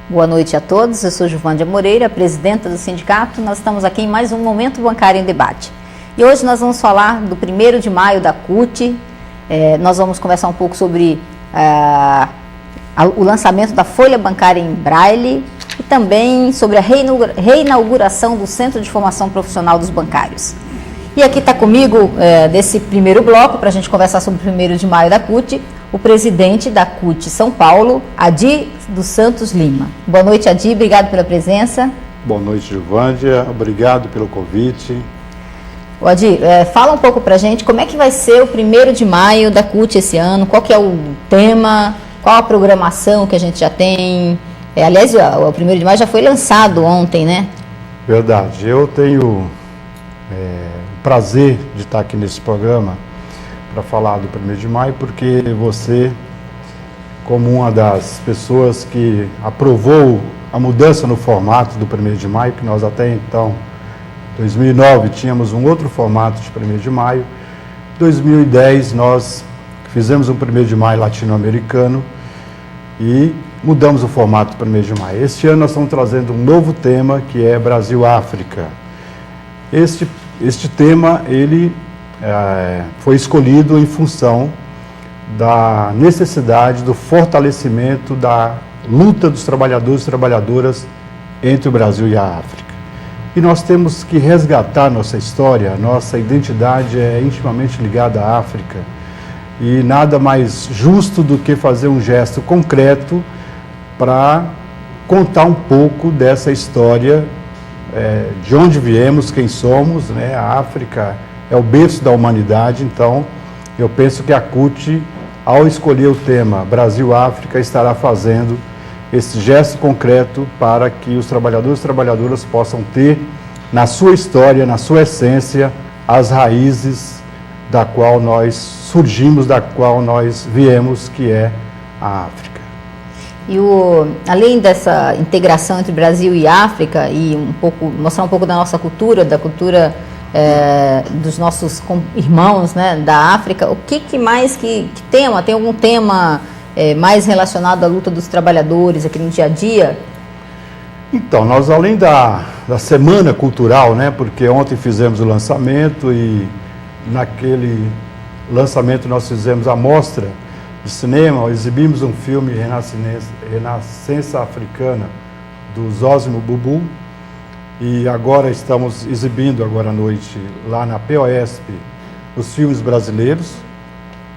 Boa noite a todos, eu sou Juvândia Moreira, presidenta do sindicato. Nós estamos aqui em mais um Momento Bancário em Debate. E hoje nós vamos falar do 1º de maio da CUT. Nós vamos conversar um pouco sobre o lançamento da Folha Bancária em Braille e também sobre a reinauguração do Centro de Formação Profissional dos Bancários. E aqui está comigo, nesse primeiro bloco, para a gente conversar sobre o 1º de maio da CUT, o presidente da CUT São Paulo, Adi dos Santos Lima. Boa noite, Adi, obrigado pela presença. Boa noite, Juvândia, obrigado pelo convite. Adi, fala um pouco para a gente como é que vai ser o 1º de maio da CUT esse ano, qual que é o tema, qual a programação que a gente já tem. Aliás, o 1º de maio já foi lançado ontem, né? Verdade, eu tenho o prazer de estar aqui nesse programa para falar do 1º de maio, porque você, como uma das pessoas que aprovou a mudança no formato do 1º de maio, que nós até então, em 2009, tínhamos um outro formato de 1º de maio, em 2010 nós fizemos um 1º de maio latino-americano e mudamos o formato do 1º de maio. Este ano nós estamos trazendo um novo tema, que é Brasil-África. Este tema, ele foi escolhido em função da necessidade do fortalecimento da luta dos trabalhadores e trabalhadoras entre o Brasil e a África. E nós temos que resgatar nossa história, nossa identidade é intimamente ligada à África. E nada mais justo do que fazer um gesto concreto para contar um pouco dessa história, de onde viemos, quem somos, né? A África é o berço da humanidade, então eu penso que a CUT, ao escolher o tema Brasil-África, estará fazendo esse gesto concreto para que os trabalhadores e trabalhadoras possam ter, na sua história, na sua essência, as raízes da qual nós surgimos, da qual nós viemos, que é a África. E além dessa integração entre Brasil e África, e mostrar um pouco da nossa cultura, da cultura dos nossos irmãos, né, da África, o que mais que tema? Tem algum tema mais relacionado à luta dos trabalhadores aqui no dia a dia? Então, nós além da Semana Cultural, né, porque ontem fizemos o lançamento e naquele lançamento nós fizemos a mostra de cinema, exibimos um filme Renascença Africana, do Zósimo Bubu, e agora estamos exibindo agora à noite lá na POSP os filmes brasileiros.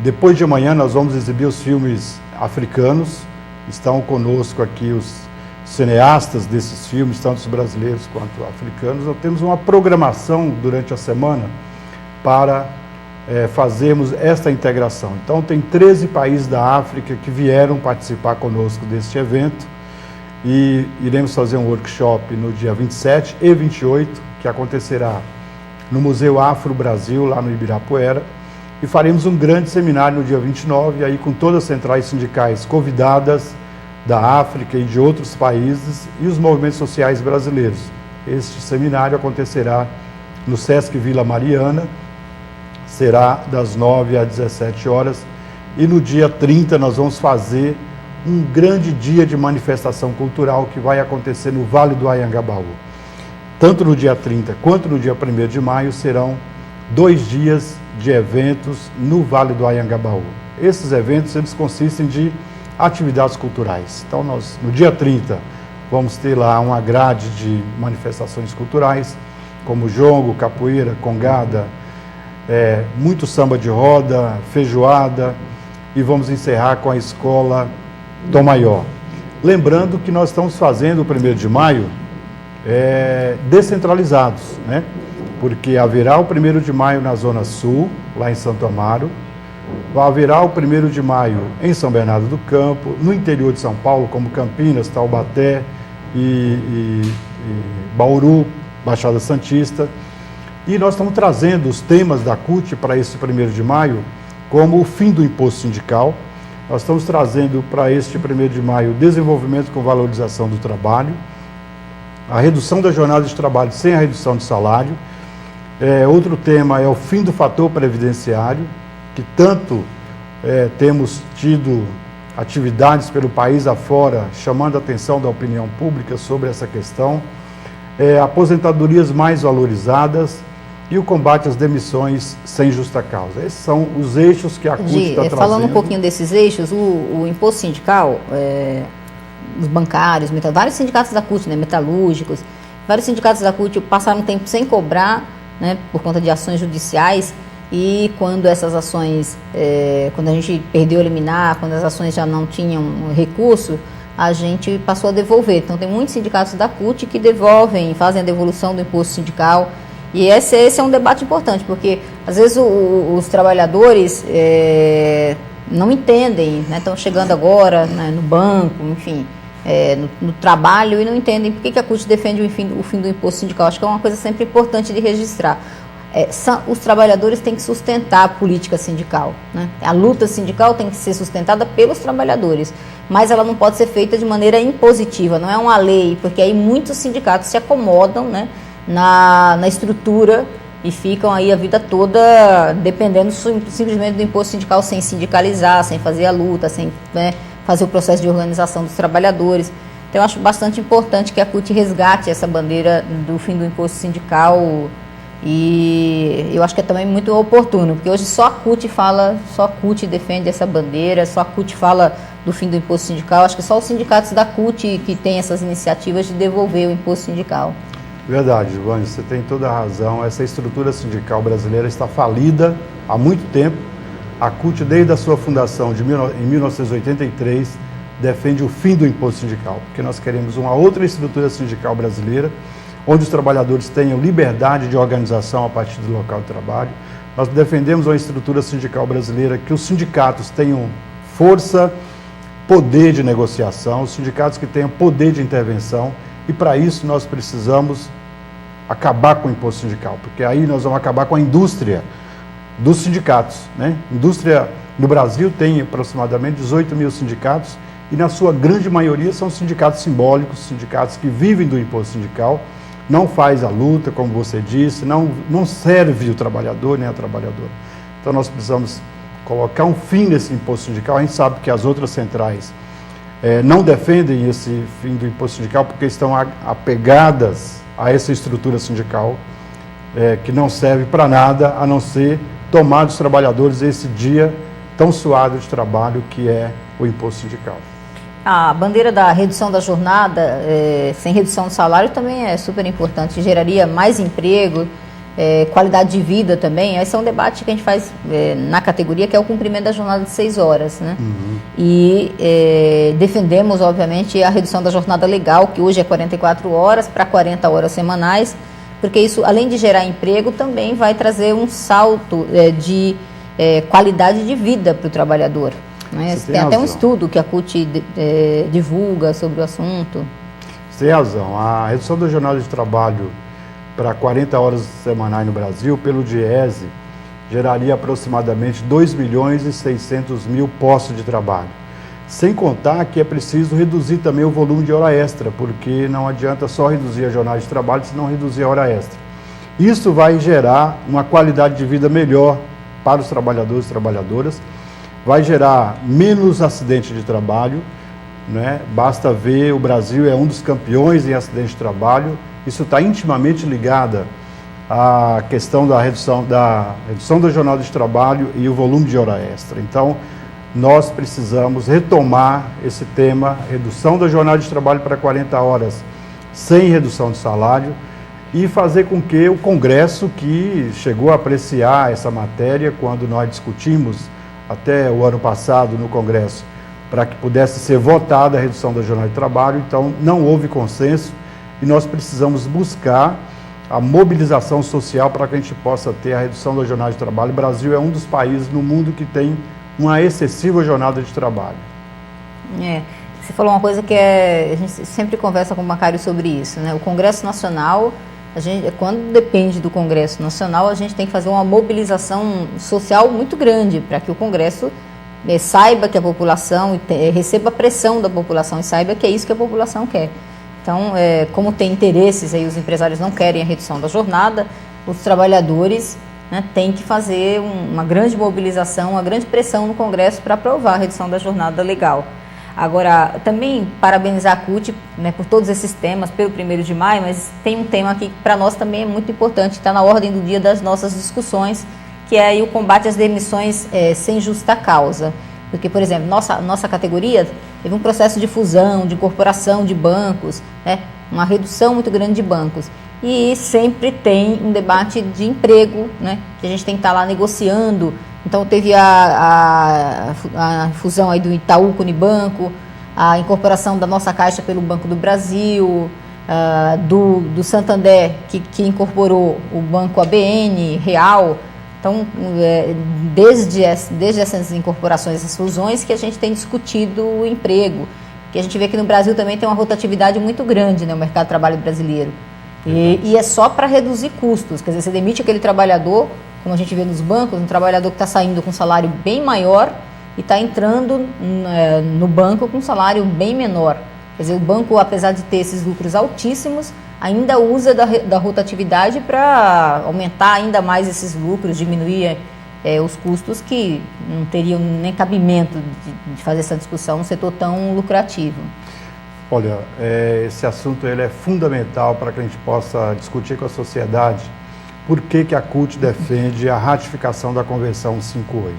Depois de amanhã nós vamos exibir os filmes africanos. Estão conosco aqui os cineastas desses filmes, tanto os brasileiros quanto africanos. Nós temos uma programação durante a semana para fazermos esta integração. Então tem 13 países da África que vieram participar conosco deste evento. E iremos fazer um workshop no dia 27 e 28, que acontecerá no Museu Afro Brasil, lá no Ibirapuera, e faremos um grande seminário no dia 29, aí com todas as centrais sindicais convidadas da África e de outros países e os movimentos sociais brasileiros. Este seminário acontecerá no Sesc Vila Mariana, será das 9 às 17 horas, e no dia 30 nós vamos fazer um grande dia de manifestação cultural que vai acontecer no Vale do Anhangabaú. Tanto no dia 30 quanto no dia 1º de maio serão 2 dias de eventos no Vale do Anhangabaú. Esses eventos eles consistem de atividades culturais. Então nós, no dia 30, vamos ter lá uma grade de manifestações culturais, como jongo, capoeira, congada, muito samba de roda, feijoada, e vamos encerrar com a escola Tom Maior. Lembrando que nós estamos fazendo o 1º de maio descentralizados, né? Porque haverá o 1º de maio na Zona Sul, lá em Santo Amaro, haverá o 1º de maio em São Bernardo do Campo, no interior de São Paulo, como Campinas, Taubaté e Bauru, Baixada Santista. E nós estamos trazendo os temas da CUT para esse 1º de maio, como o fim do imposto sindical. Nós estamos trazendo para este 1º de maio desenvolvimento com valorização do trabalho, a redução da jornada de trabalho sem a redução de salário. Outro tema é o fim do fator previdenciário, que tanto temos tido atividades pelo país afora, chamando a atenção da opinião pública sobre essa questão, aposentadorias mais valorizadas e o combate às demissões sem justa causa. Esses são os eixos que a CUT está trazendo. Falando um pouquinho desses eixos, o imposto sindical, os bancários, vários sindicatos da CUT, né, metalúrgicos, vários sindicatos da CUT passaram um tempo sem cobrar, né, por conta de ações judiciais, e quando essas ações, quando a gente perdeu a liminar, quando as ações já não tinham recurso, a gente passou a devolver. Então tem muitos sindicatos da CUT que devolvem, fazem a devolução do imposto sindical, e esse é um debate importante, porque às vezes os trabalhadores não entendem, né, estão chegando agora, né, no banco, enfim, no trabalho, e não entendem por que a CUT defende o fim do imposto sindical. Acho que é uma coisa sempre importante de registrar. Os trabalhadores têm que sustentar a política sindical, né? A luta sindical tem que ser sustentada pelos trabalhadores, mas ela não pode ser feita de maneira impositiva, não é uma lei, porque aí muitos sindicatos se acomodam, né, na estrutura e ficam aí a vida toda dependendo simplesmente do imposto sindical, sem sindicalizar, sem fazer a luta, sem, né, fazer o processo de organização dos trabalhadores. Então eu acho bastante importante que a CUT resgate essa bandeira do fim do imposto sindical. E eu acho que é também muito oportuno, porque hoje só a CUT defende essa bandeira, só a CUT fala do fim do imposto sindical. Acho que só os sindicatos da CUT que têm essas iniciativas de devolver o imposto sindical. Verdade, Giovanni, você tem toda a razão. Essa estrutura sindical brasileira está falida há muito tempo. A CUT, desde a sua fundação em 1983, defende o fim do imposto sindical, porque nós queremos uma outra estrutura sindical brasileira, onde os trabalhadores tenham liberdade de organização a partir do local de trabalho. Nós defendemos uma estrutura sindical brasileira que os sindicatos tenham força, poder de negociação, os sindicatos que tenham poder de intervenção, e para isso nós precisamos acabar com o imposto sindical, porque aí nós vamos acabar com a indústria dos sindicatos, né? Indústria no Brasil tem aproximadamente 18 mil sindicatos, e na sua grande maioria são sindicatos simbólicos, sindicatos que vivem do imposto sindical, não faz a luta, como você disse, não serve o trabalhador nem a trabalhadora. Então nós precisamos colocar um fim nesse imposto sindical. A gente sabe que as outras centrais não defendem esse fim do imposto sindical porque estão apegadas a essa estrutura sindical que não serve para nada, a não ser tomar dos trabalhadores esse dia tão suado de trabalho que é o imposto sindical. A bandeira da redução da jornada, sem redução do salário, também é super importante, geraria mais emprego, qualidade de vida também. Esse é um debate que a gente faz na categoria, que é o cumprimento da jornada de 6 horas, né? Uhum. E defendemos, obviamente, a redução da jornada legal, que hoje é 44 horas para 40 horas semanais, porque isso, além de gerar emprego, também vai trazer um salto de qualidade de vida para o trabalhador. Tem até um estudo que a CUT divulga sobre o assunto. Você tem razão. A redução da jornada de trabalho para 40 horas semanais no Brasil, pelo DIEESE, geraria aproximadamente 2.600.000 postos de trabalho. Sem contar que é preciso reduzir também o volume de hora extra, porque não adianta só reduzir a jornada de trabalho se não reduzir a hora extra. Isso vai gerar uma qualidade de vida melhor para os trabalhadores e trabalhadoras, vai gerar menos acidente de trabalho, né? Basta ver, o Brasil é um dos campeões em acidente de trabalho. Isso está intimamente ligado à questão da redução da jornada de trabalho e o volume de hora extra. Então, nós precisamos retomar esse tema, redução da jornada de trabalho para 40 horas sem redução de salário, e fazer com que o Congresso, que chegou a apreciar essa matéria quando nós discutimos até o ano passado no Congresso, para que pudesse ser votada a redução da jornada de trabalho, então não houve consenso, e nós precisamos buscar a mobilização social para que a gente possa ter a redução da jornada de trabalho. O Brasil é um dos países no mundo que tem uma excessiva jornada de trabalho. Você falou uma coisa que a gente sempre conversa com o Macário sobre isso, né? O Congresso Nacional, quando depende do Congresso Nacional, a gente tem que fazer uma mobilização social muito grande para que o Congresso saiba que a população, receba a pressão da população e saiba que é isso que a população quer. Então, como tem interesses, aí os empresários não querem a redução da jornada, os trabalhadores né, tem que fazer uma grande mobilização, uma grande pressão no Congresso para aprovar a redução da jornada legal. Agora, também parabenizar a CUT, né, por todos esses temas, pelo 1º de maio, mas tem um tema aqui que para nós também é muito importante, está na ordem do dia das nossas discussões, que é aí o combate às demissões sem justa causa. Porque, por exemplo, nossa categoria teve um processo de fusão, de incorporação de bancos, né, uma redução muito grande de bancos. E sempre tem um debate de emprego, né, que a gente tem que estar lá negociando. Então teve a fusão aí do Itaú com o Unibanco, a incorporação da nossa Caixa pelo Banco do Brasil, do Santander, que incorporou o Banco ABN, Real. Então, desde essas incorporações, essas fusões, que a gente tem discutido o emprego. Que a gente vê que no Brasil também tem uma rotatividade muito grande, né, o mercado de trabalho brasileiro. E é só para reduzir custos. Quer dizer, você demite aquele trabalhador, como a gente vê nos bancos, um trabalhador que está saindo com um salário bem maior e está entrando no banco com um salário bem menor. Quer dizer, o banco, apesar de ter esses lucros altíssimos, ainda usa da rotatividade para aumentar ainda mais esses lucros, diminuir os custos, que não teriam nem cabimento de fazer essa discussão num setor tão lucrativo. Olha, esse assunto ele é fundamental para que a gente possa discutir com a sociedade por que a CUT defende a ratificação da Convenção 158.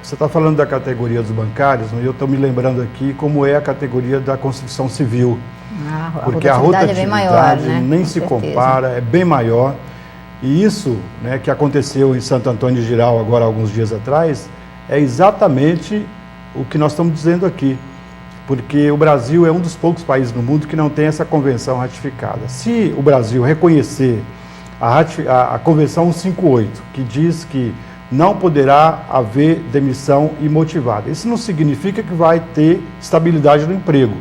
Você está falando da categoria dos bancários, e eu estou me lembrando aqui como é a categoria da construção civil. Porque a rotatividade é bem maior, né? Nem se compara, é bem maior. E isso, né, que aconteceu em Santo Antônio de Giral agora alguns dias atrás, é exatamente o que nós estamos dizendo aqui. Porque o Brasil é um dos poucos países no mundo que não tem essa convenção ratificada. Se o Brasil reconhecer a Convenção 158, que diz que não poderá haver demissão imotivada, isso não significa que vai ter estabilidade no emprego.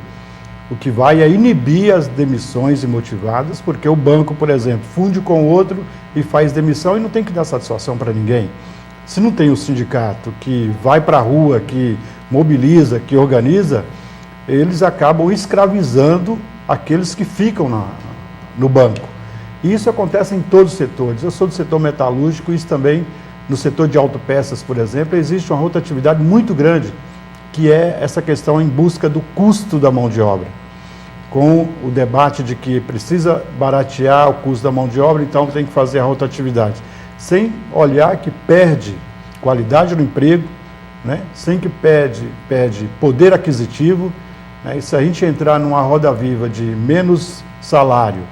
O que vai é inibir as demissões imotivadas, porque o banco, por exemplo, funde com o outro e faz demissão e não tem que dar satisfação para ninguém. Se não tem um sindicato que vai para a rua, que mobiliza, que organiza, eles acabam escravizando aqueles que ficam no banco. E isso acontece em todos os setores. Eu sou do setor metalúrgico, isso também no setor de autopeças, por exemplo, existe uma rotatividade muito grande, que é essa questão em busca do custo da mão de obra. Com o debate de que precisa baratear o custo da mão de obra, então tem que fazer a rotatividade. Sem olhar que perde qualidade no emprego, né? Sem que perde poder aquisitivo, né? E se a gente entrar numa roda viva de menos salário,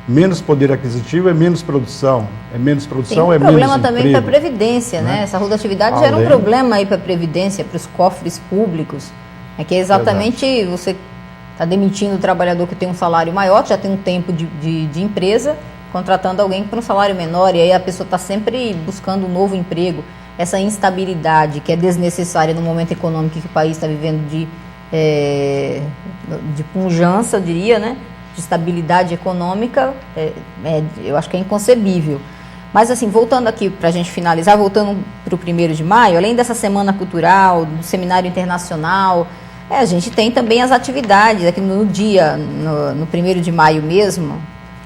menos poder aquisitivo, é menos produção. É menos produção, é menos emprego. Tem um problema também para a Previdência, né? Essa rotatividade gera um problema aí para a Previdência, para os cofres públicos. É que é exatamente você está demitindo o trabalhador que tem um salário maior, que já tem um tempo de empresa, contratando alguém para um salário menor, e aí a pessoa está sempre buscando um novo emprego. Essa instabilidade que é desnecessária no momento econômico que o país está vivendo de pujança, eu diria, né? De estabilidade econômica, eu acho que é inconcebível. Mas assim, voltando aqui para a gente finalizar, voltando para o 1º de maio, além dessa semana cultural, do seminário internacional, a gente tem também as atividades aqui no 1º de maio mesmo,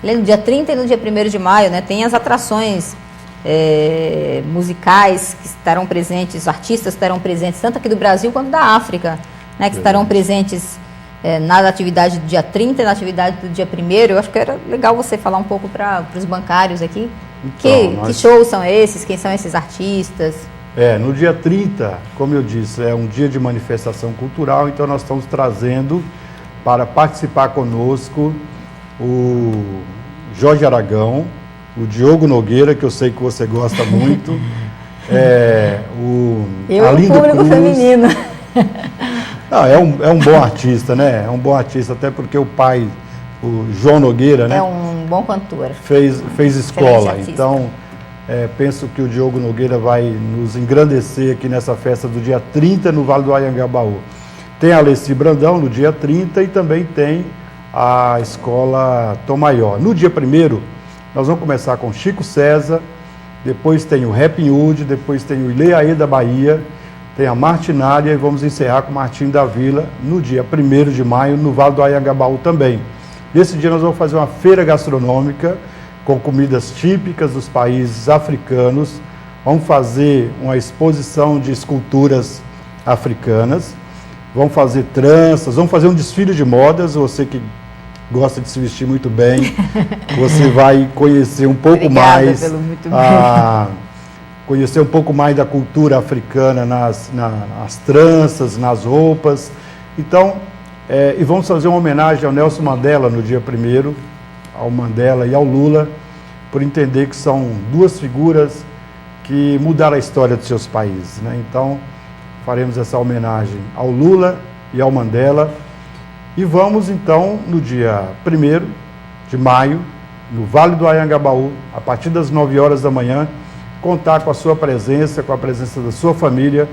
além do dia 30 e no dia 1º de maio, né, tem as atrações musicais que estarão presentes, artistas estarão presentes, tanto aqui do Brasil quanto da África, né, que estarão presentes na atividade do dia 30 e na atividade do dia 1º. Eu acho que era legal você falar um pouco para os bancários aqui. Então, que shows são esses? Quem são esses artistas? No dia 30, como eu disse, é um dia de manifestação cultural, então nós estamos trazendo para participar conosco o Jorge Aragão, o Diogo Nogueira, que eu sei que você gosta muito, o público Cruz. Feminino. Não, é um bom artista, né? É um bom artista, até porque o pai, o João Nogueira, né? É um bom cantor. Fez escola, então penso que o Diogo Nogueira vai nos engrandecer aqui nessa festa do dia 30 no Vale do Anhangabaú. Tem a Alessi Brandão no dia 30 e também tem a Escola Tom Maior. No dia 1º, nós vamos começar com Chico César, depois tem o Rap Hood, depois tem o Ileaê da Bahia, tem a Martinária e vamos encerrar com o Martim da Vila no dia 1º de maio no Vale do Anhangabaú também. Nesse dia nós vamos fazer uma feira gastronômica com comidas típicas dos países africanos. Vamos fazer uma exposição de esculturas africanas, vamos fazer tranças, vamos fazer um desfile de modas. Você que gosta de se vestir muito bem, você vai conhecer um pouco mais, conhecer um pouco mais da cultura africana nas tranças, nas roupas. Então, e vamos fazer uma homenagem ao Nelson Mandela no dia 1º, ao Mandela e ao Lula, por entender que são duas figuras que mudaram a história de seus países, né? Então, faremos essa homenagem ao Lula e ao Mandela. E vamos, então, no dia 1º de maio, no Vale do Anhangabaú, a partir das 9 horas da manhã, contar com a sua presença, com a presença da sua família,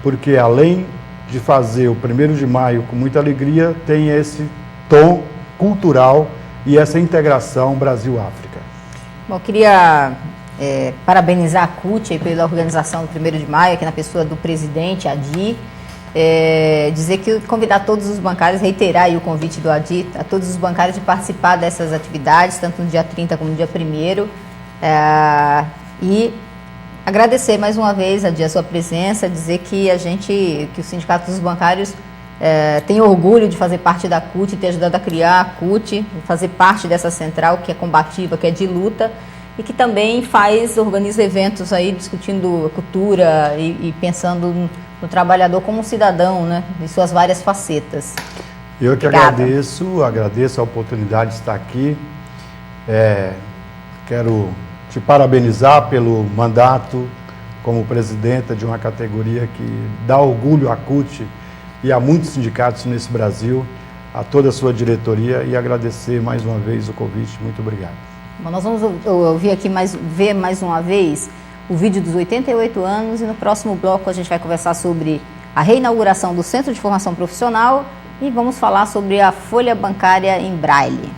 porque além de fazer o 1º de maio com muita alegria, tem esse tom cultural e essa integração Brasil-África. Bom, eu queria parabenizar a CUT pela organização do 1º de maio, aqui na pessoa do presidente, Adi. Dizer que convidar todos os bancários, reiterar aí o convite do Adi, a todos os bancários de participar dessas atividades, tanto no dia 30 como no dia 1º. E agradecer mais uma vez, Adi, a sua presença, dizer que que o Sindicato dos Bancários tem orgulho de fazer parte da CUT, ter ajudado a criar a CUT, fazer parte dessa central que é combativa, que é de luta, e que também organiza eventos aí discutindo cultura e pensando no trabalhador como um cidadão, né, em suas várias facetas. Eu que agradeço a oportunidade de estar aqui. Quero te parabenizar pelo mandato como presidenta de uma categoria que dá orgulho à CUT e a muitos sindicatos nesse Brasil, a toda a sua diretoria, e agradecer mais uma vez o convite. Muito obrigado. Bom, nós vamos ouvir aqui ver mais uma vez o vídeo dos 88 anos, e no próximo bloco a gente vai conversar sobre a reinauguração do Centro de Formação Profissional e vamos falar sobre a folha bancária em braille.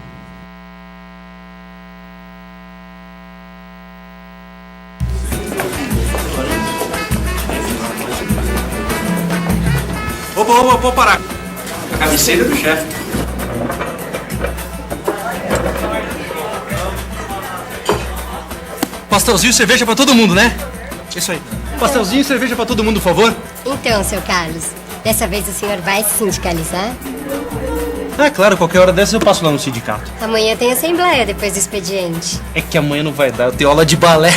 Vou parar. A cabeceira do chefe. Pastelzinho e cerveja pra todo mundo, né? Isso aí. Pastelzinho e cerveja pra todo mundo, por favor. Então, seu Carlos, dessa vez o senhor vai se sindicalizar? Claro, qualquer hora dessas eu passo lá no sindicato. Amanhã tem assembleia depois do expediente. É que amanhã não vai dar, eu tenho aula de balé.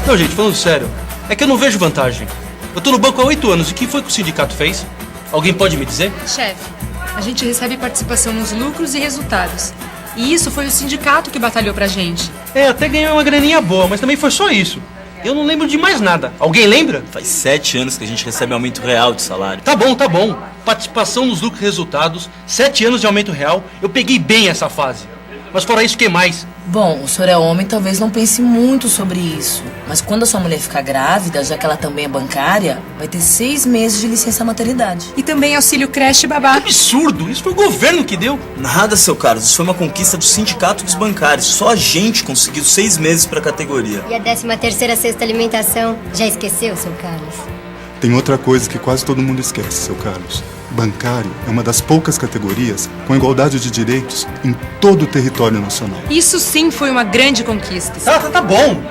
Não, gente, falando sério, é que eu não vejo vantagem. Eu tô no banco há 8 anos, e o que foi que o sindicato fez? Alguém pode me dizer? Chefe, a gente recebe participação nos lucros e resultados. E isso foi o sindicato que batalhou pra gente. Até ganhei uma graninha boa, mas também foi só isso. Eu não lembro de mais nada. Alguém lembra? Faz 7 anos que a gente recebe aumento real de salário. Tá bom. Participação nos lucros e resultados, 7 anos de aumento real. Eu peguei bem essa fase. Mas fora isso, o que mais? Bom, o senhor é homem, talvez não pense muito sobre isso. Mas quando a sua mulher ficar grávida, já que ela também é bancária, vai ter 6 meses de licença maternidade. E também auxílio creche babá. Que absurdo! Isso foi o governo que deu. Nada, seu Carlos. Isso foi uma conquista do Sindicato dos Bancários. Só a gente conseguiu 6 meses pra categoria. E a 13ª cesta alimentação? Já esqueceu, seu Carlos? Tem outra coisa que quase todo mundo esquece, seu Carlos. Bancário é uma das poucas categorias com igualdade de direitos em todo o território nacional. Isso sim foi uma grande conquista. Tá bom.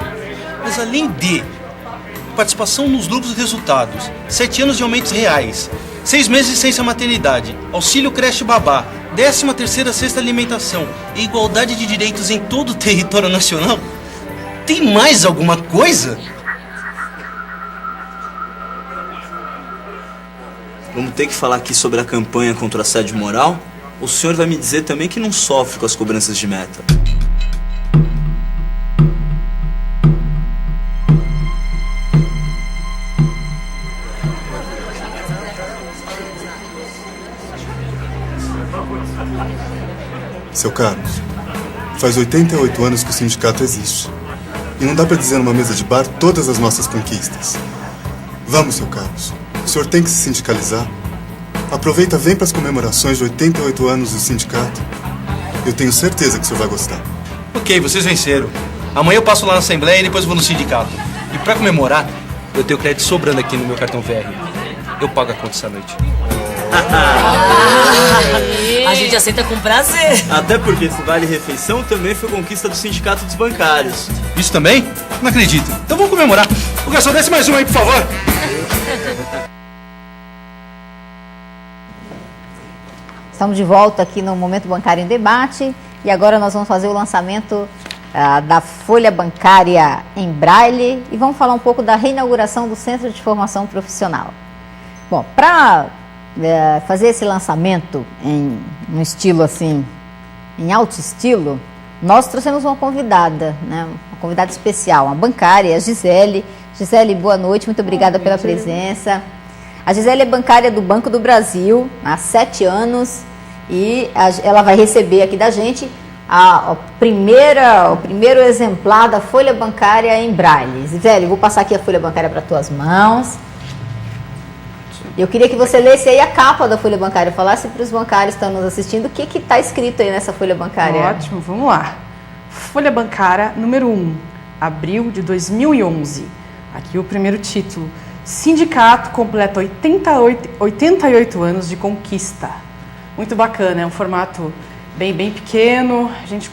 Mas além de participação nos lucros e resultados, 7 anos de aumentos reais, 6 meses de licença maternidade, auxílio creche babá, 13ª cesta alimentação e igualdade de direitos em todo o território nacional, tem mais alguma coisa? Vamos ter que falar aqui sobre a campanha contra o assédio moral? O senhor vai me dizer também que não sofre com as cobranças de meta. Seu Carlos, faz 88 anos que o sindicato existe. E não dá pra dizer numa mesa de bar todas as nossas conquistas. Vamos, seu Carlos. O senhor tem que se sindicalizar. Aproveita, vem para as comemorações de 88 anos do sindicato. Eu tenho certeza que o senhor vai gostar. Ok, vocês venceram. Amanhã eu passo lá na Assembleia e depois vou no sindicato. E para comemorar, eu tenho crédito sobrando aqui no meu cartão VR. Eu pago a conta essa noite. A gente aceita com prazer. Até porque esse vale-refeição também foi conquista do Sindicato dos Bancários. Isso também? Não acredito. Então vamos comemorar. O garçom, desce mais uma aí, por favor. Estamos de volta aqui no Momento Bancário em Debate e agora nós vamos fazer o lançamento da Folha Bancária em Braille e vamos falar um pouco da reinauguração do Centro de Formação Profissional. Bom, para fazer esse lançamento em um estilo assim, em alto estilo, nós trouxemos uma convidada, né, uma convidada especial, uma bancária, a Gisele. Gisele, boa noite, muito obrigada pela presença. A Gisele é bancária do Banco do Brasil há 7 anos e ela vai receber aqui da gente o primeiro exemplar da Folha Bancária em Braille. Gisele, vou passar aqui a Folha Bancária para as tuas mãos. Eu queria que você lesse aí a capa da Folha Bancária, falasse para os bancários que estão nos assistindo o que está escrito aí nessa Folha Bancária. Ótimo, vamos lá. Folha Bancária número 1, abril de 2011. Aqui o primeiro título. Sindicato completa 88 anos de conquista. Muito bacana, é um formato bem pequeno, a gente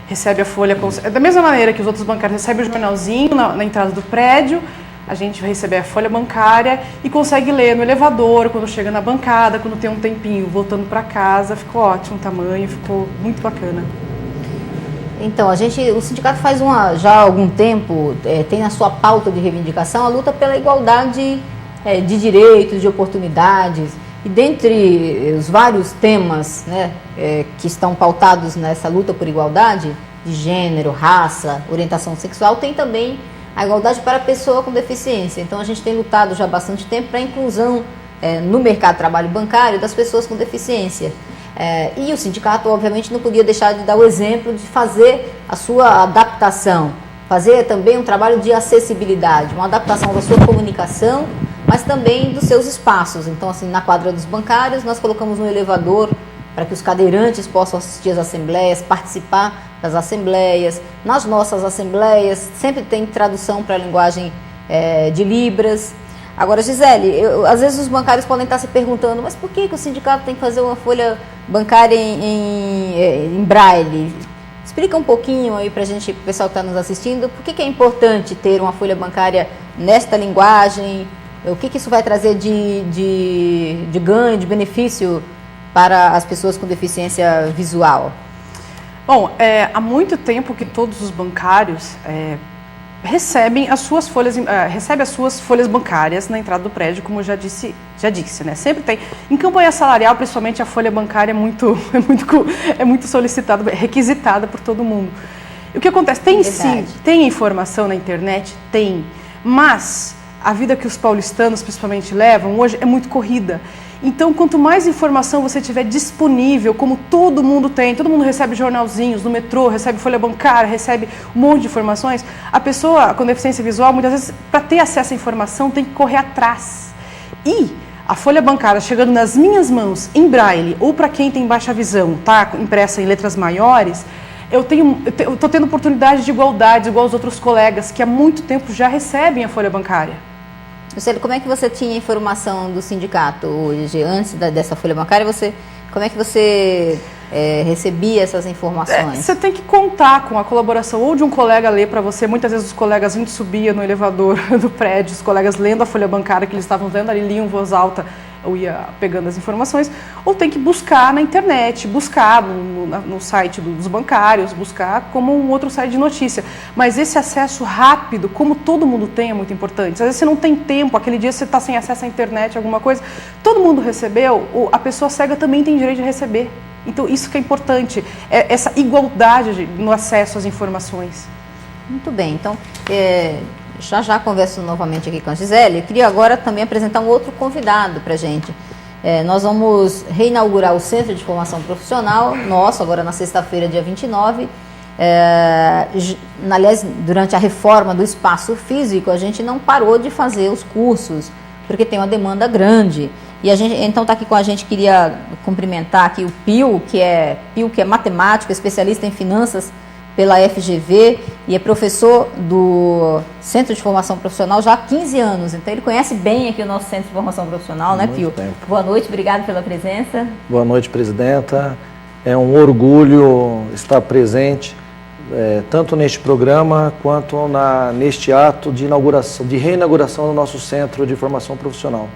recebe a folha, da mesma maneira que os outros bancários recebem o jornalzinho na entrada do prédio, a gente vai receber a folha bancária e consegue ler no elevador, quando chega na bancada, quando tem um tempinho voltando para casa. Ficou ótimo o tamanho, ficou muito bacana. Então, o sindicato faz já há algum tempo, tem na sua pauta de reivindicação a luta pela igualdade de direitos, de oportunidades. E dentre os vários temas, né, que estão pautados nessa luta por igualdade, de gênero, raça, orientação sexual, tem também a igualdade para a pessoa com deficiência. Então, a gente tem lutado já há bastante tempo para a inclusão no mercado de trabalho bancário das pessoas com deficiência. E o sindicato, obviamente, não podia deixar de dar o exemplo de fazer a sua adaptação, fazer também um trabalho de acessibilidade, uma adaptação da sua comunicação, mas também dos seus espaços. Então, assim, na quadra dos bancários, nós colocamos um elevador para que os cadeirantes possam assistir às assembleias, participar das assembleias. Nas nossas assembleias, sempre tem tradução para a linguagem de Libras. Agora, Gisele, às vezes os bancários podem estar se perguntando, mas por que o sindicato tem que fazer uma folha bancária em Braille? Explica um pouquinho aí para a gente, pro pessoal que está nos assistindo, por que é importante ter uma folha bancária nesta linguagem? O que isso vai trazer de ganho, de benefício para as pessoas com deficiência visual? Bom, há muito tempo que todos os bancários recebem as suas folhas bancárias na entrada do prédio, como eu já disse, né? Sempre tem. Em campanha salarial, principalmente, a folha bancária é muito solicitada, requisitada por todo mundo. E o que acontece? Tem informação na internet? Tem. Mas a vida que os paulistanos, principalmente, levam hoje é muito corrida. Então, quanto mais informação você tiver disponível, como todo mundo tem, todo mundo recebe jornalzinhos no metrô, recebe folha bancária, recebe um monte de informações, a pessoa com deficiência visual, muitas vezes, para ter acesso à informação, tem que correr atrás. E a folha bancária chegando nas minhas mãos, em braille, ou para quem tem baixa visão, tá, impressa em letras maiores, eu estou tendo oportunidade de igualdade, igual os outros colegas, que há muito tempo já recebem a folha bancária. Lucélio, como é que você tinha informação do sindicato hoje, antes dessa folha bancária? Como é que você recebia essas informações? Você tem que contar com a colaboração ou de um colega ler para você. Muitas vezes os colegas, a gente subia no elevador do prédio, os colegas lendo a folha bancária que eles estavam lendo, ali liam em voz alta, eu ia pegando as informações, ou tem que buscar na internet, buscar no site dos bancários, buscar como um outro site de notícia. Mas esse acesso rápido, como todo mundo tem, é muito importante. Às vezes você não tem tempo, aquele dia você está sem acesso à internet, alguma coisa, todo mundo recebeu, a pessoa cega também tem direito de receber. Então isso que é importante, essa igualdade no acesso às informações. Muito bem, então já converso novamente aqui com a Gisele. Eu queria agora também apresentar um outro convidado para a gente. Nós vamos reinaugurar o Centro de Formação Profissional, nosso, agora na sexta-feira, dia 29. Aliás, durante a reforma do espaço físico, a gente não parou de fazer os cursos, porque tem uma demanda grande. E a gente, então, está aqui com a gente, queria cumprimentar aqui o Pio, que é matemático, especialista em finanças pela FGV e é professor do Centro de Formação Profissional já há 15 anos. Então ele conhece bem aqui o nosso Centro de Formação Profissional, né, Pio? Boa noite, obrigado pela presença. Boa noite, presidenta. É um orgulho estar presente tanto neste programa quanto neste ato de inauguração, de reinauguração do nosso Centro de Formação Profissional.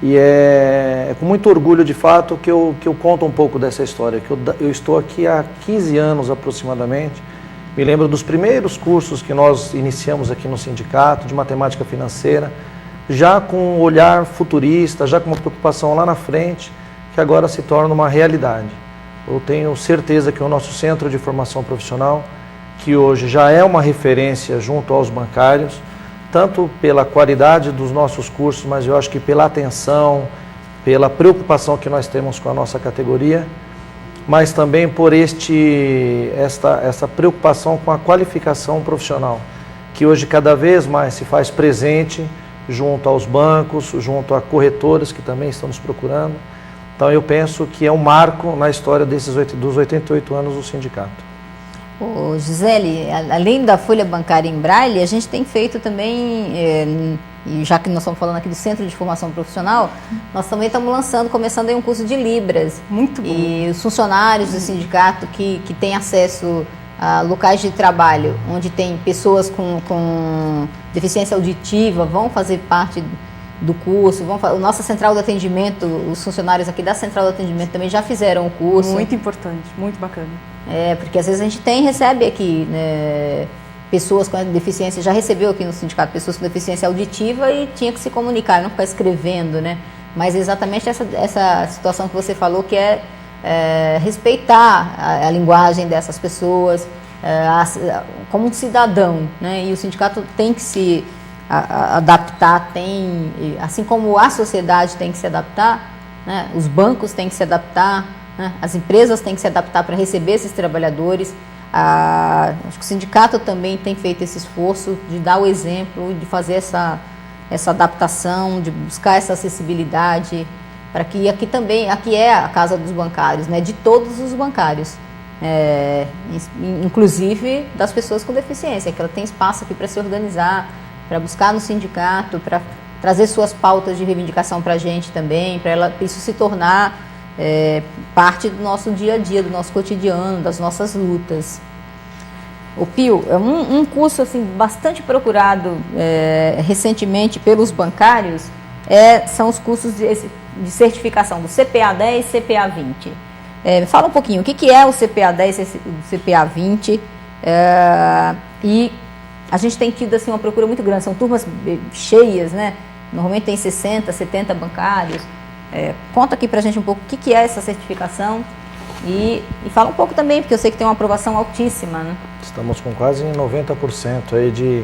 E é com muito orgulho, de fato, que eu conto um pouco dessa história, que eu estou aqui há 15 anos aproximadamente. Me lembro dos primeiros cursos que nós iniciamos aqui no sindicato, de matemática financeira, já com um olhar futurista, já com uma preocupação lá na frente, que agora se torna uma realidade. Eu tenho certeza que o nosso Centro de Formação Profissional, que hoje já é uma referência junto aos bancários, tanto pela qualidade dos nossos cursos, mas eu acho que pela atenção, pela preocupação que nós temos com a nossa categoria, mas também por essa preocupação com a qualificação profissional, que hoje cada vez mais se faz presente junto aos bancos, junto a corretoras que também estão nos procurando. Então eu penso que é um marco na história dos 88 anos do sindicato. Ô, Gisele, além da folha bancária em braille, a gente tem feito também, e já que nós estamos falando aqui do Centro de Formação Profissional, nós também estamos começando aí um curso de Libras. Muito bom. E os funcionários do sindicato que têm acesso a locais de trabalho, onde tem pessoas com deficiência auditiva, vão fazer parte do curso, nossa central de atendimento, os funcionários aqui da central de atendimento também já fizeram o curso. Muito importante, muito bacana. Porque às vezes a gente recebe aqui, né, pessoas com deficiência, já recebeu aqui no sindicato pessoas com deficiência auditiva e tinha que se comunicar, não ficar escrevendo, né? Mas exatamente essa situação que você falou, que é respeitar a linguagem dessas pessoas como um cidadão, né? E o sindicato tem que se adaptar, assim como a sociedade tem que se adaptar, né? Os bancos têm que se adaptar, né? As empresas têm que se adaptar para receber esses trabalhadores. Acho que o sindicato também tem feito esse esforço de dar o exemplo, de fazer essa adaptação, de buscar essa acessibilidade, para que aqui é a casa dos bancários, né? De todos os bancários, inclusive das pessoas com deficiência, que ela tem espaço aqui para se organizar, para buscar no sindicato, para trazer suas pautas de reivindicação para a gente também, para isso se tornar parte do nosso dia a dia, do nosso cotidiano, das nossas lutas. O Pio, um curso assim, bastante procurado recentemente pelos bancários são os cursos de certificação do CPA 10 e CPA 20. Fala um pouquinho, o que é o CPA 10 e o CPA 20? E a gente tem tido assim, uma procura muito grande, são turmas cheias, né? Normalmente tem 60, 70 bancários. Conta aqui pra gente um pouco o que é essa certificação e fala um pouco também, porque eu sei que tem uma aprovação altíssima, né? Estamos com quase 90% aí de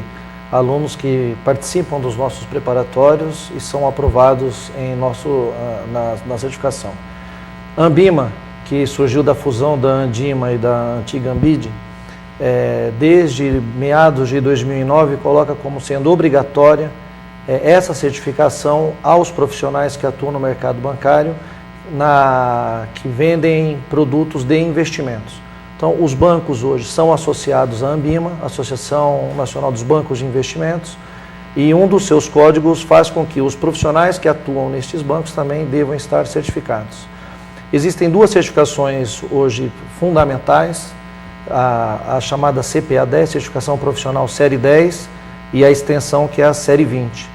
alunos que participam dos nossos preparatórios e são aprovados na certificação. Ambima, que surgiu da fusão da Andima e da antiga Ambid, desde meados de 2009, coloca como sendo obrigatória essa certificação aos profissionais que atuam no mercado bancário, que vendem produtos de investimentos. Então, os bancos hoje são associados à Ambima, Associação Nacional dos Bancos de Investimentos, e um dos seus códigos faz com que os profissionais que atuam nestes bancos também devam estar certificados. Existem duas certificações hoje fundamentais, a chamada CPA 10, Certificação Profissional Série 10, e a extensão que é a Série 20,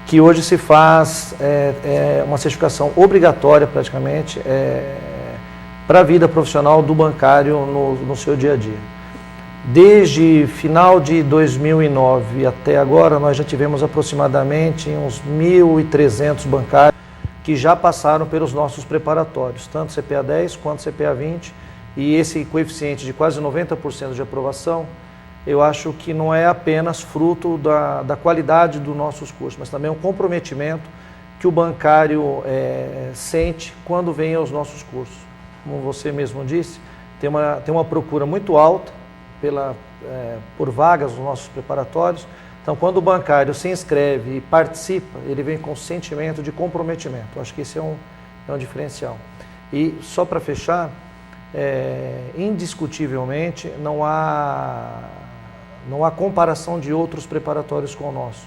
que hoje se faz uma certificação obrigatória praticamente para a vida profissional do bancário no seu dia a dia. Desde final de 2009 até agora, nós já tivemos aproximadamente uns 1.300 bancários que já passaram pelos nossos preparatórios, tanto CPA 10 quanto CPA 20, e esse coeficiente de quase 90% de aprovação, eu acho que não é apenas fruto da qualidade dos nossos cursos, mas também um comprometimento que o bancário sente quando vem aos nossos cursos. Como você mesmo disse, tem uma procura muito alta por vagas nos nossos preparatórios. Então, quando o bancário se inscreve e participa, ele vem com sentimento de comprometimento. Eu acho que esse é um diferencial. E só para fechar, indiscutivelmente, não há comparação de outros preparatórios com o nosso,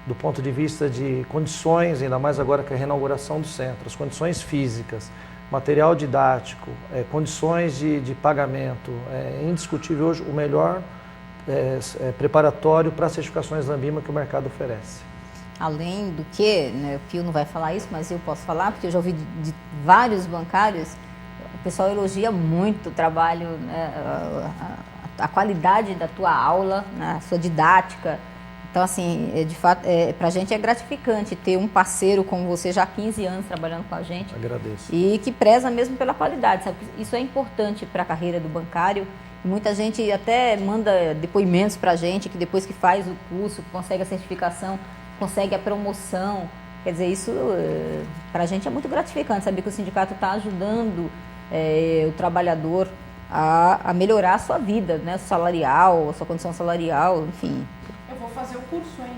do ponto de vista de condições, ainda mais agora com a reinauguração do centro, as condições físicas, material didático, condições de pagamento. É indiscutível hoje o melhor preparatório para as certificações da Ambima que o mercado oferece. Além do que, né, o Pio não vai falar isso, mas eu posso falar, porque eu já ouvi de vários bancários, o pessoal elogia muito o trabalho, né, a qualidade da tua aula, né, a sua didática. Então, assim, de fato, para a gente é gratificante ter um parceiro como você, já há 15 anos trabalhando com a gente. Agradeço. E que preza mesmo pela qualidade, sabe? Isso é importante para a carreira do bancário. Muita gente até manda depoimentos para a gente, que depois que faz o curso, consegue a certificação, consegue a promoção. Quer dizer, isso para a gente é muito gratificante, saber que o sindicato está ajudando o trabalhador a melhorar a sua vida, né? Salarial, a sua condição salarial, enfim. Eu vou fazer o curso, hein?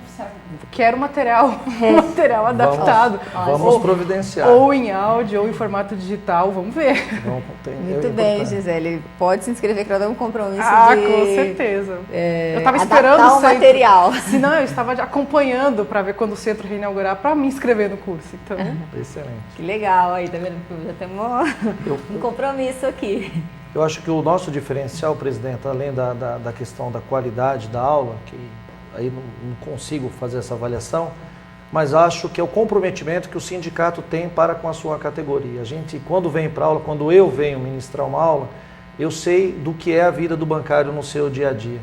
Quero material adaptado. Vamos providenciar. Ou em áudio, ou em formato digital, vamos ver. Muito bem, Gisele. Pode se inscrever, que nós damos um compromisso com certeza. Eu estava esperando o material. Senão eu estava acompanhando para ver quando o centro reinaugurar, para me inscrever no curso. Então. Excelente. Que legal, aí, tá vendo? Já temos um compromisso aqui. Eu acho que o nosso diferencial, presidente, além da questão da qualidade da aula, que aí não consigo fazer essa avaliação, mas acho que é o comprometimento que o sindicato tem para com a sua categoria. A gente, quando vem para aula, quando eu venho ministrar uma aula, eu sei do que é a vida do bancário no seu dia a dia,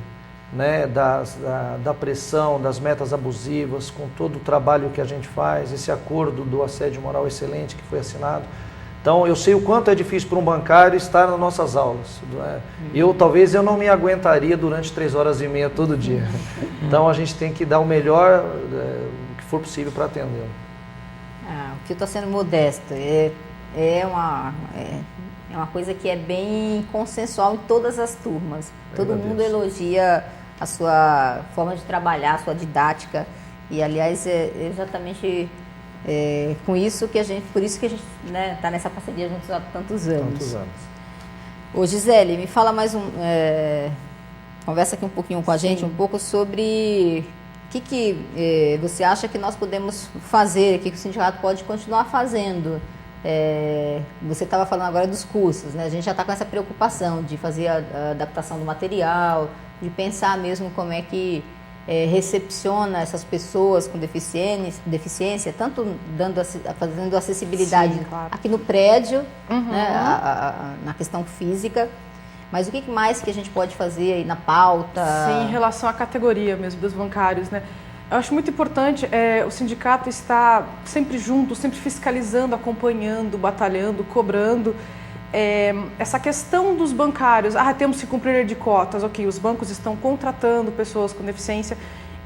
né? Da pressão, das metas abusivas, com todo o trabalho que a gente faz, esse acordo do assédio moral excelente que foi assinado. Então, eu sei o quanto é difícil para um bancário estar nas nossas aulas. Talvez eu não me aguentaria durante 3 horas e meia todo dia. Então, a gente tem que dar o melhor que for possível para atendê-lo. O que eu estou sendo modesto. É uma coisa que é bem consensual em todas as turmas. Todo mundo elogia a sua forma de trabalhar, a sua didática. E, aliás, é exatamente... por isso que a gente está nessa parceria juntos há tantos anos. Ô Gisele, me fala mais conversa aqui um pouquinho com a gente, um pouco sobre o que você acha que nós podemos fazer, o que o sindicato pode continuar fazendo. Você estava falando agora dos cursos, né? A gente já está com essa preocupação de fazer a adaptação do material, de pensar mesmo como é que recepciona essas pessoas com deficiência, tanto fazendo acessibilidade aqui no prédio, né, na questão física, mas o que mais que a gente pode fazer aí na pauta? Sim, em relação à categoria mesmo dos bancários, né? Eu acho muito importante o sindicato estar sempre junto, sempre fiscalizando, acompanhando, batalhando, cobrando. Essa questão dos bancários, temos que cumprir de cotas, ok, os bancos estão contratando pessoas com deficiência,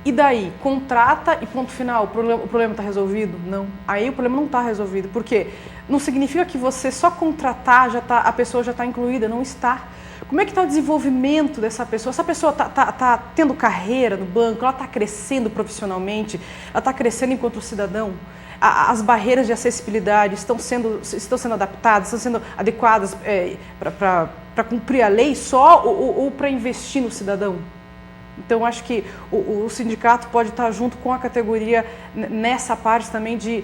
e daí? Contrata e ponto final, o problema está resolvido? Não. Aí o problema não está resolvido, porque não significa que você só contratar, a pessoa já está incluída, não está. Como é que está o desenvolvimento dessa pessoa? Essa pessoa está tendo carreira no banco, ela está crescendo profissionalmente, ela está crescendo enquanto cidadão? As barreiras de acessibilidade estão sendo adaptadas, estão sendo adequadas para cumprir a lei só ou para investir no cidadão? Então, acho que o sindicato pode estar junto com a categoria nessa parte também de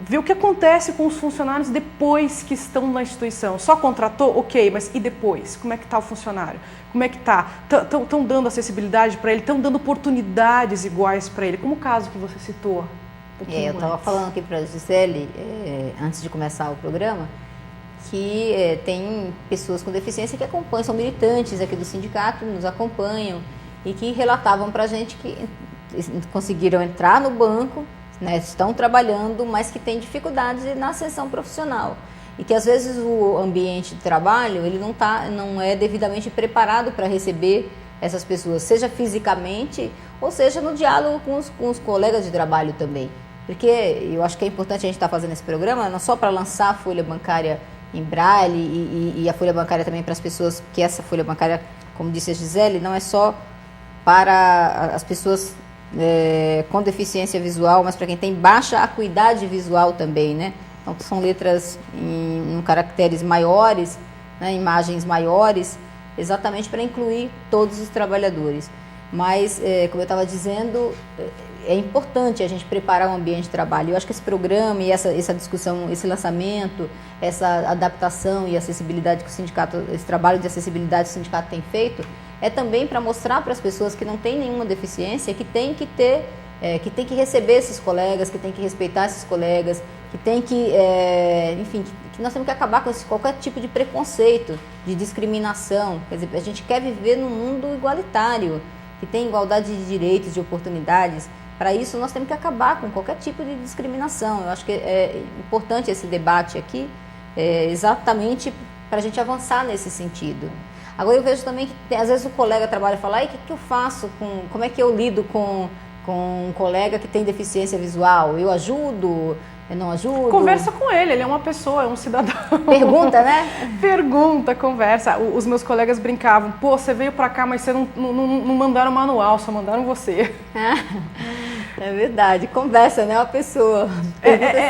ver o que acontece com os funcionários depois que estão na instituição. Só contratou? Ok, mas e depois? Como é que está o funcionário? Como é que está? Estão dando acessibilidade para ele? Estão dando oportunidades iguais para ele? Como o caso que você citou. Eu estava falando aqui para a Gisele, antes de começar o programa, que tem pessoas com deficiência que acompanham, são militantes aqui do sindicato, nos acompanham e que relatavam para a gente que conseguiram entrar no banco, né, estão trabalhando, mas que têm dificuldades na ascensão profissional. E que às vezes o ambiente de trabalho ele não é devidamente preparado para receber essas pessoas, seja fisicamente ou seja no diálogo com os colegas de trabalho também. Porque eu acho que é importante a gente estar fazendo esse programa, não só para lançar a folha bancária em braille e a folha bancária também para as pessoas, que essa folha bancária, como disse a Gisele, não é só para as pessoas com deficiência visual, mas para quem tem baixa acuidade visual também, né? Então são letras em caracteres maiores, né, imagens maiores, exatamente para incluir todos os trabalhadores. Mas, como eu estava dizendo, é importante a gente preparar o ambiente de trabalho. Eu acho que esse programa e essa discussão, esse lançamento, essa adaptação e acessibilidade que o sindicato, esse trabalho de acessibilidade que o sindicato tem feito, é também para mostrar para as pessoas que não têm nenhuma deficiência que tem que ter, que tem que receber esses colegas, que tem que respeitar esses colegas, que tem que, enfim, que nós temos que acabar com qualquer tipo de preconceito, de discriminação. Quer dizer, a gente quer viver num mundo igualitário, que tem igualdade de direitos, de oportunidades. Para isso, nós temos que acabar com qualquer tipo de discriminação. Eu acho que é importante esse debate aqui, exatamente para a gente avançar nesse sentido. Agora, eu vejo também que, às vezes, o colega trabalha e fala, o que eu faço, como é que eu lido com um colega que tem deficiência visual? Eu ajudo? Eu não ajudo? Conversa com ele é uma pessoa, é um cidadão. Pergunta, né? Pergunta, conversa. Os meus colegas brincavam, pô, você veio pra cá, mas você não mandaram manual, só mandaram você. É verdade, conversa, né? Uma pessoa.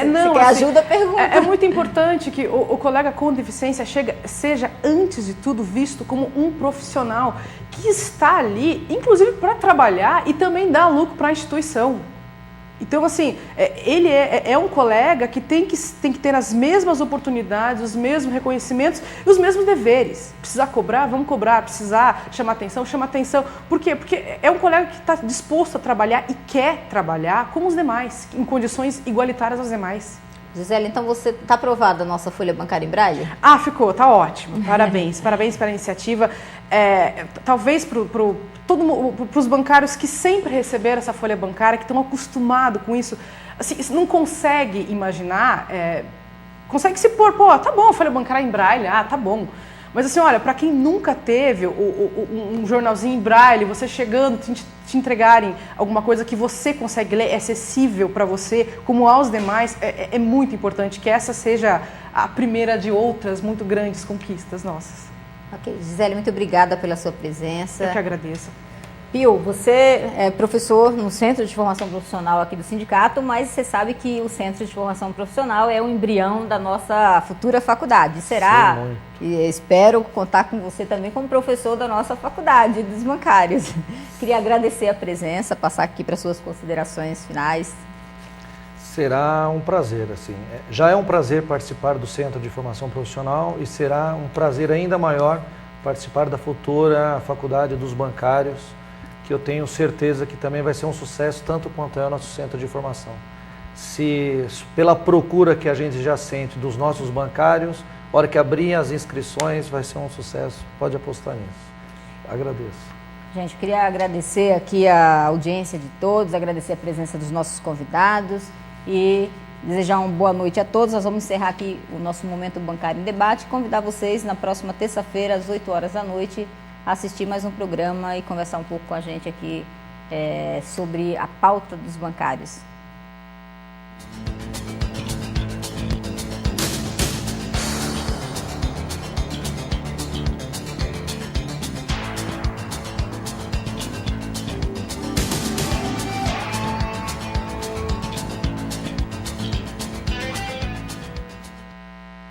Não, se quer assim, ajuda, pergunta. É muito importante que o colega com deficiência seja, antes de tudo, visto como um profissional que está ali, inclusive para trabalhar e também dar lucro para a instituição. Então, assim, ele é um colega que tem que ter as mesmas oportunidades, os mesmos reconhecimentos e os mesmos deveres. Precisar cobrar, vamos cobrar. Precisar chamar atenção, chama atenção. Por quê? Porque é um colega que está disposto a trabalhar e quer trabalhar como os demais, em condições igualitárias aos demais. Gisele, então você está aprovada a nossa folha bancária em braille? Ah, ficou, tá ótimo. Parabéns, parabéns pela iniciativa. Talvez para os bancários que sempre receberam essa folha bancária, que estão acostumados com isso, assim, não consegue imaginar, consegue se pôr, pô, tá bom, folha bancária em braille, tá bom. Mas assim, olha, para quem nunca teve um jornalzinho em braille, você chegando, te entregarem alguma coisa que você consegue ler, é acessível para você, como aos demais, é muito importante que essa seja a primeira de outras muito grandes conquistas nossas. Ok, Gisele, muito obrigada pela sua presença. Eu que agradeço. Pio, você é professor no Centro de Formação Profissional aqui do sindicato, mas você sabe que o Centro de Formação Profissional é o embrião da nossa futura faculdade. Será? Sim, e espero contar com você também como professor da nossa faculdade dos bancários. Queria agradecer a presença, passar aqui para suas considerações finais. Será um prazer, assim. Já é um prazer participar do Centro de Formação Profissional e será um prazer ainda maior participar da futura Faculdade dos Bancários, que eu tenho certeza que também vai ser um sucesso, tanto quanto é o nosso centro de formação. Se pela procura que a gente já sente dos nossos bancários, a hora que abrir as inscrições vai ser um sucesso, pode apostar nisso. Agradeço. Gente, queria agradecer aqui a audiência de todos, agradecer a presença dos nossos convidados e desejar uma boa noite a todos. Nós vamos encerrar aqui o nosso Momento Bancário em Debate e convidar vocês na próxima terça-feira, às 8 horas da noite, a assistir mais um programa e conversar um pouco com a gente aqui sobre a pauta dos bancários.